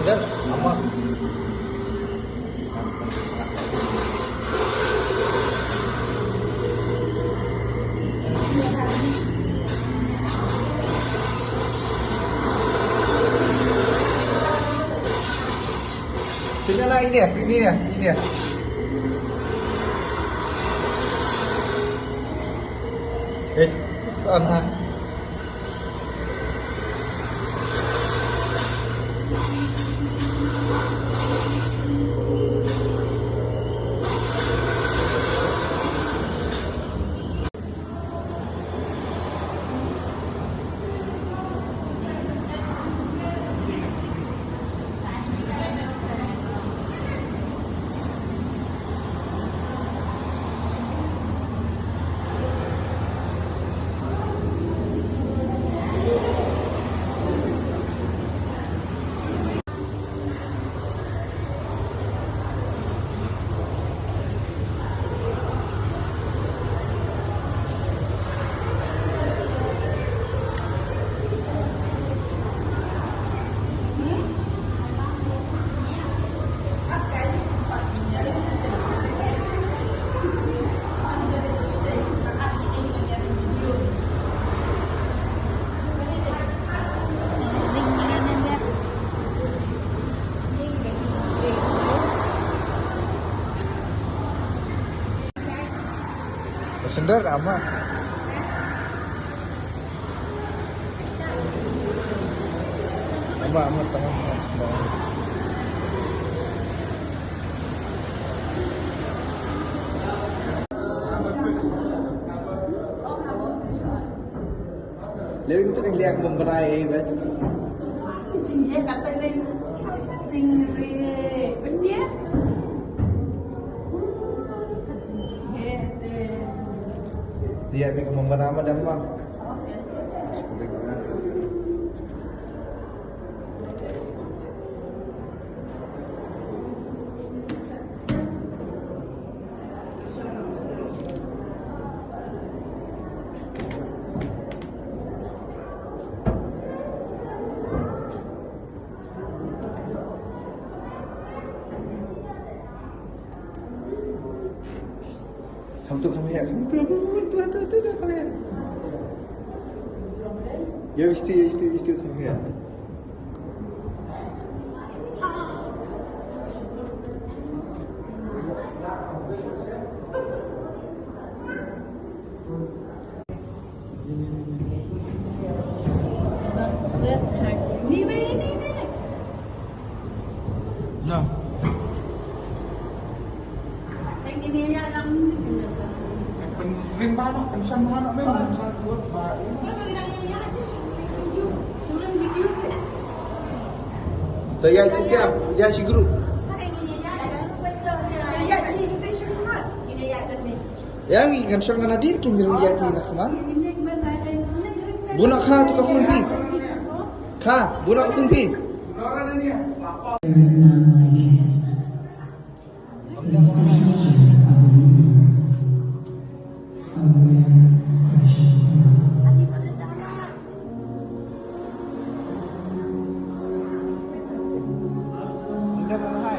Dan aman. Tinggal ini ya. Sana. Sender aman. Amat tangan. Nếu chúng ta đang lihat memberai vậy. Chính kata lain. Stingray. Benar? Dia pergi memberai apa dah mah? Sebenarnya. Kamu tu kamu ya, kamu kamu ya. Ya istri kamu ya. Nah. Ini ya lang. Rin balok, isang mga anak memang sa buat baik. So yang siap, ya si guru. Ya mi kan syang nadir kin jirum dia ni nak man. Bunak ha tu kafun pi. Kha, bunak kafun pi. There is none like it. The reflection of the universe, a rare, precious love. Anda mahal.